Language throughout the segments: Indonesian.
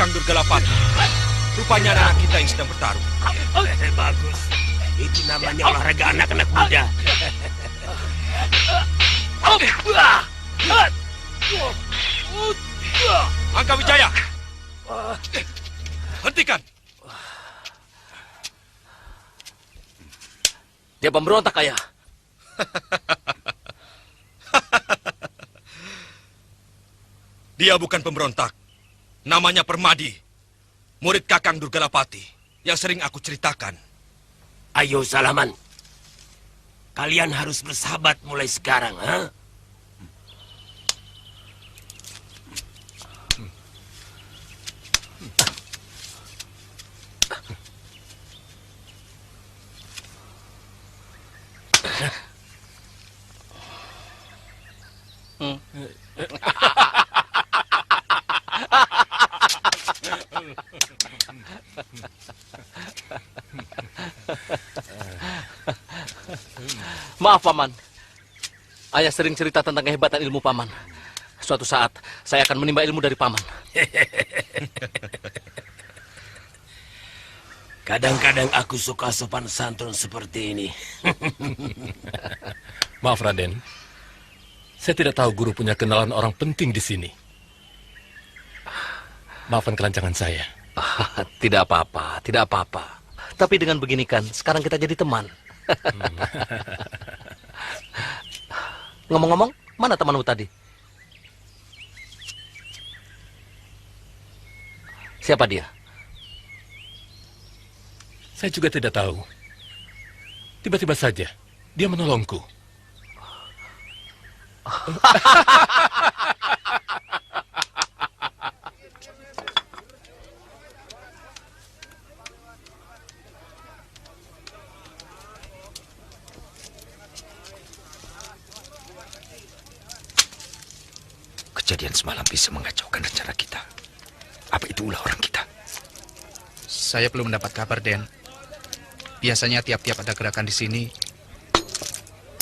Kakang Durgalapati. Rupanya anak kita yang sedang bertarung. Bagus. Itu namanya olahraga anak-anak muda. Angka Wijaya, hentikan. Dia pemberontak, Ayah. Dia bukan pemberontak. Namanya Permadi. Murid Kakang Durgalapati yang sering aku ceritakan. Ayo, Salaman. Kalian harus bersahabat mulai sekarang, ha? Maaf, Paman. Ayah sering cerita tentang kehebatan ilmu Paman. Suatu saat, saya akan menimba ilmu dari Paman. Kadang-kadang aku suka sopan santun seperti ini. Maaf, Raden. Saya tidak tahu guru punya kenalan orang penting di sini. Maafkan kelancangan saya. Tidak apa-apa, tidak apa-apa. Tapi dengan begini kan, sekarang kita jadi teman. Ngomong-ngomong, mana temanmu tadi? Siapa dia? Saya juga tidak tahu. Tiba-tiba saja, dia menolongku. Kejadian semalam bisa mengacaukan rencana kita. Apa itu ulah orang kita? Saya belum mendapat kabar, Den. Biasanya tiap-tiap ada gerakan di sini,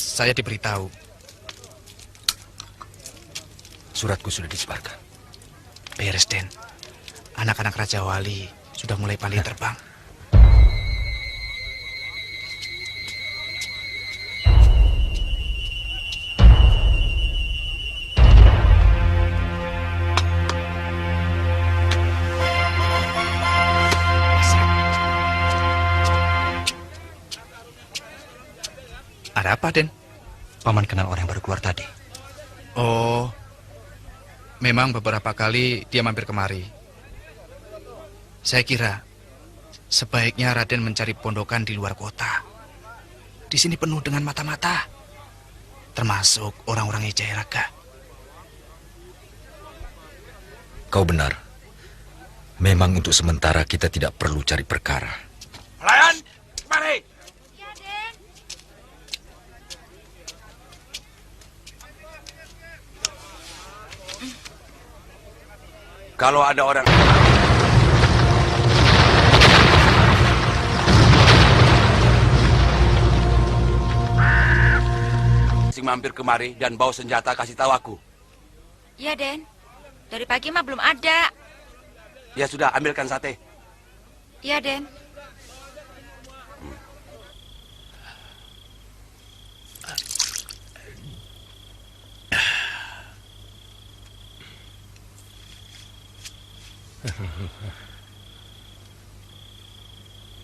saya diberitahu. Suratku sudah disebarkan. Beres, Den. Anak-anak Raja Wali sudah mulai pandai terbang. Ada apa, Den? Paman kenal orang yang baru keluar tadi. Oh, memang beberapa kali dia mampir kemari. Saya kira sebaiknya Raden mencari pondokan di luar kota. Di sini penuh dengan mata-mata, termasuk orang-orang Jaya Raga. Kau benar. Memang untuk sementara kita tidak perlu cari perkara. Pelayan, mari. Iya, Den. Kalau ada orang sing mampir kemari dan bawa senjata, kasih tahu aku. Iya, Den. Dari pagi mah belum ada. Ya sudah, ambilkan sate. Iya, Den.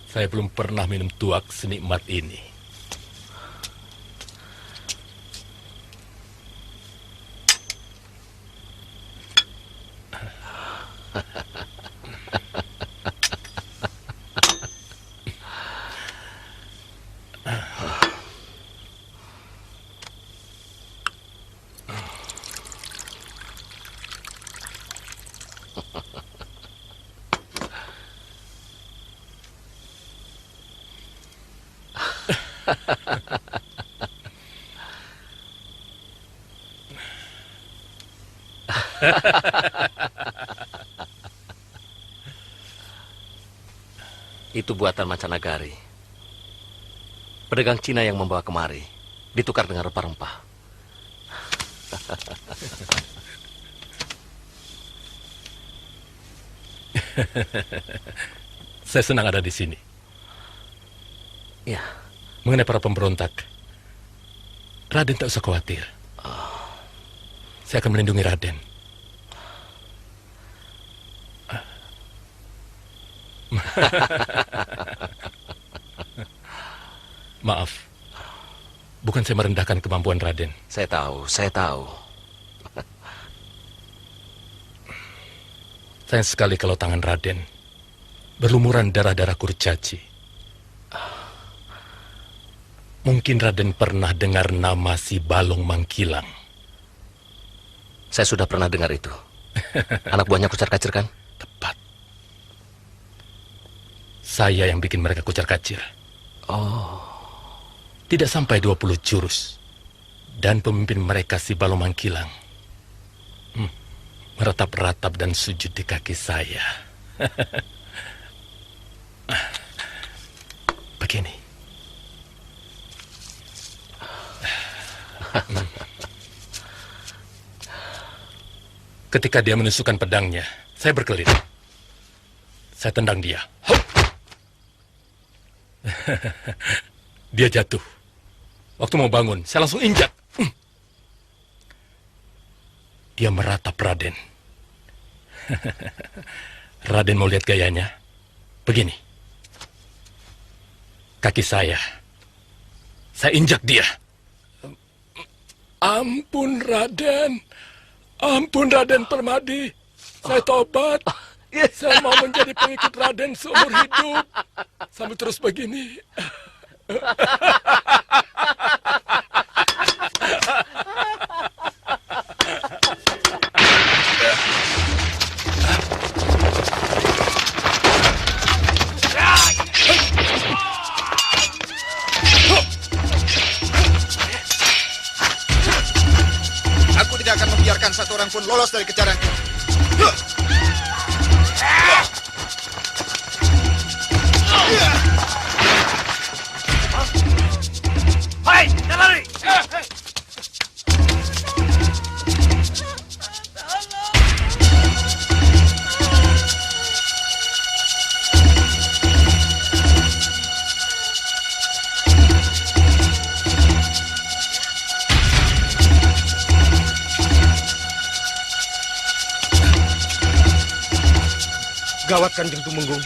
Saya belum pernah minum tuak senikmat ini. Itu buatan mancanagari. Pedagang Cina yang membawa kemari, ditukar dengan rempah-rempah. Saya senang ada di sini. Ya, Mengenai para pemberontak, Raden tak usah khawatir. Saya akan melindungi Raden. Maaf, bukan saya merendahkan kemampuan Raden. saya tahu, saya tahu. Sayang sekali kalau tangan Raden berlumuran darah-darah kurcaci. Mungkin Raden pernah dengar nama si Balong Mangkilang. Saya sudah pernah dengar itu. Anak buahnya kucar-kacir kan? Tepat. Saya yang bikin mereka kucar-kacir. Oh, Tidak sampai 20 jurus. Dan pemimpin mereka si Balong Mangkilang meratap-ratap dan sujud di kaki saya. Begini. Ketika dia menusukkan pedangnya, saya berkelit. Saya tendang dia. Dia jatuh. Waktu mau bangun, saya langsung injak. Dia meratap Raden. Raden mau lihat gayanya? Begini. Kaki saya injak dia. Ampun Raden. Ampun Raden Permadi. Saya tobat. Saya mau menjadi pengikut Raden seumur hidup. Sambil terus begini. Aku tidak akan membiarkan satu orang pun lolos dari kejaranku. Hai, jangan lari! Gawat Kanjeng Tumenggung.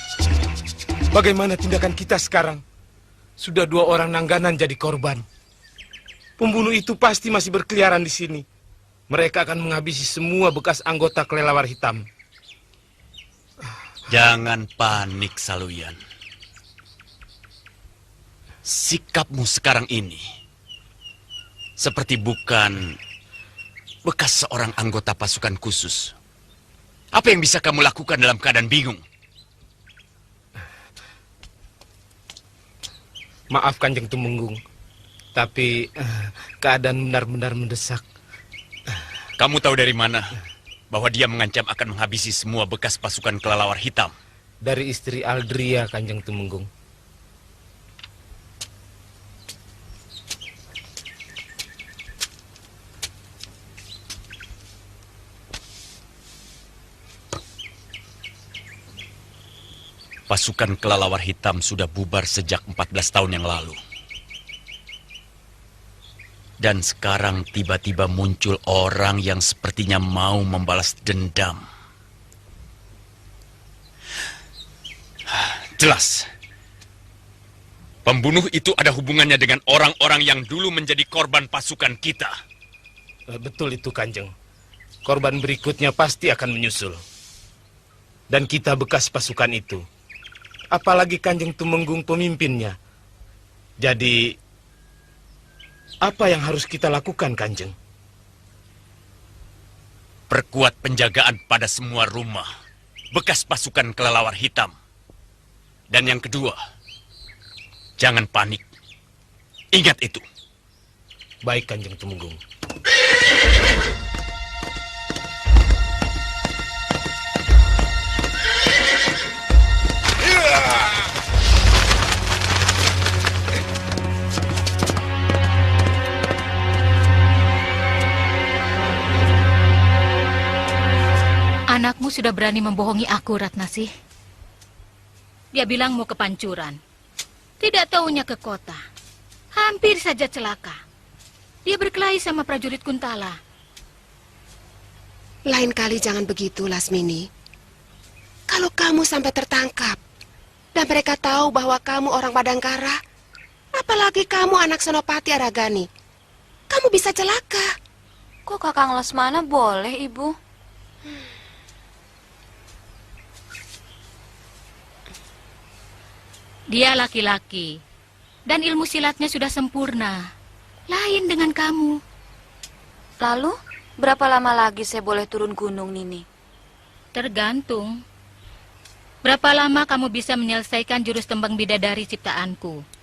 Bagaimana tindakan kita sekarang? Sudah 2 orang Nangganan jadi korban. Pembunuh itu pasti masih berkeliaran di sini. Mereka akan menghabisi semua bekas anggota kelelawar hitam. Jangan panik, Saluyan. Sikapmu sekarang ini seperti bukan bekas seorang anggota pasukan khusus. Apa yang bisa kamu lakukan dalam keadaan bingung? Maaf Kanjeng Tumenggung, tapi keadaan benar-benar mendesak. Kamu tahu dari mana bahwa dia mengancam akan menghabisi semua bekas pasukan kelelawar hitam? Dari istri Aldria, Kanjeng Tumenggung. Pasukan kelelawar hitam sudah bubar sejak 14 tahun yang lalu. Dan sekarang tiba-tiba muncul orang yang sepertinya mau membalas dendam. Jelas. Pembunuh itu ada hubungannya dengan orang-orang yang dulu menjadi korban pasukan kita. Betul itu Kanjeng. Korban berikutnya pasti akan menyusul. Dan kita bekas pasukan itu. Apalagi Kanjeng Tumenggung pemimpinnya. Jadi, apa yang harus kita lakukan, Kanjeng? Perkuat penjagaan pada semua rumah bekas pasukan kelelawar hitam. Dan yang kedua, jangan panik. Ingat itu. Baik, Kanjeng Tumenggung. Anakmu kamu sudah berani membohongi aku, Ratnasih. Dia bilang mau ke Pancuran. Tidak taunya ke kota. Hampir saja celaka. Dia berkelahi sama prajurit Kuntala. Lain kali jangan begitu, Lasmini. Kalau kamu sampai tertangkap dan mereka tahu bahwa kamu orang Madangkara, apalagi kamu anak Senopati Aragani, kamu bisa celaka. Kok Kakang Lesmana boleh, Ibu? Dia laki-laki dan ilmu silatnya sudah sempurna. Lain dengan kamu. Lalu, berapa lama lagi saya boleh turun gunung, Nini? Tergantung. Berapa lama kamu bisa menyelesaikan jurus tembang bidadari ciptaanku?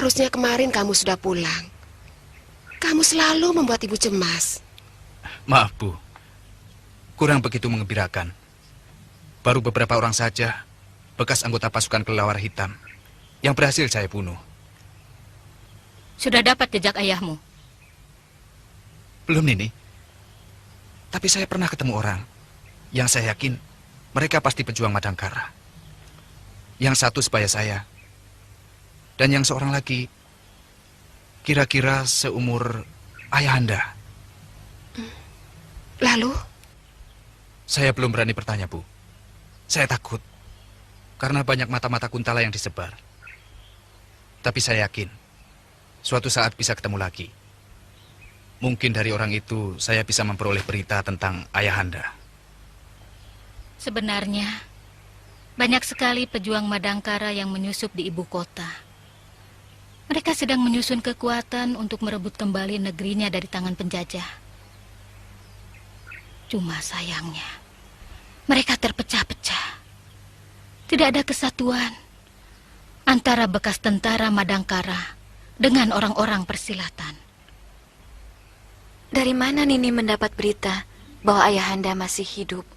Harusnya kemarin kamu sudah pulang. Kamu selalu membuat ibu cemas. Maaf, Bu. Kurang begitu mengembirakan. Baru beberapa orang saja bekas anggota pasukan kelelawar hitam yang berhasil saya bunuh. Sudah dapat jejak ayahmu? Belum, Nini. Tapi saya pernah ketemu orang yang saya yakin mereka pasti pejuang Madangkara. Yang satu sebaya saya. Dan yang seorang lagi kira-kira seumur Ayahanda. Lalu? Saya belum berani bertanya, Bu. Saya takut karena banyak mata-mata Kuntala yang disebar. Tapi saya yakin suatu saat bisa ketemu lagi. Mungkin dari orang itu saya bisa memperoleh berita tentang Ayahanda. Sebenarnya banyak sekali pejuang Madangkara yang menyusup di ibu kota. Mereka sedang menyusun kekuatan untuk merebut kembali negerinya dari tangan penjajah. Cuma sayangnya, mereka terpecah-pecah. Tidak ada kesatuan antara bekas tentara Madangkara dengan orang-orang persilatan. Dari mana Nini mendapat berita bahwa Ayahanda masih hidup?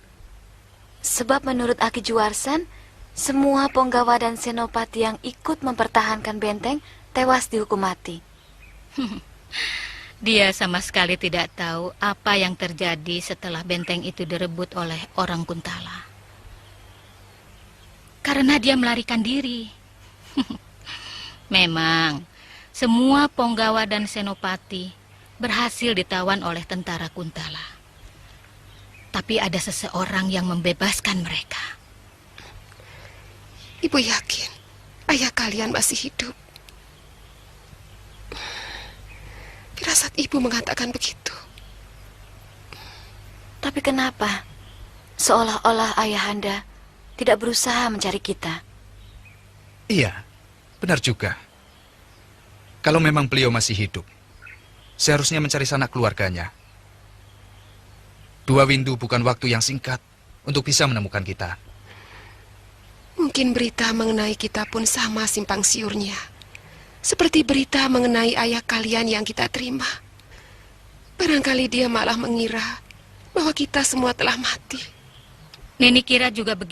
Sebab menurut Aki Juarsan, semua Ponggawa dan Senopati yang ikut mempertahankan benteng tewas dihukum mati. Dia sama sekali tidak tahu apa yang terjadi setelah benteng itu direbut oleh orang Kuntala. Karena dia melarikan diri. Memang, semua Ponggawa dan Senopati berhasil ditawan oleh tentara Kuntala. Tapi ada seseorang yang membebaskan mereka. Ibu yakin ayah kalian masih hidup? Firasat ibu mengatakan begitu. Tapi kenapa? Seolah-olah Ayahanda tidak berusaha mencari kita. Iya, benar juga. Kalau memang beliau masih hidup, seharusnya mencari sanak keluarganya. 2 windu bukan waktu yang singkat untuk bisa menemukan kita. Mungkin berita mengenai kita pun sama simpang siurnya. Seperti berita mengenai ayah kalian yang kita terima. Barangkali dia malah mengira bahwa kita semua telah mati. Nini kira juga begitu.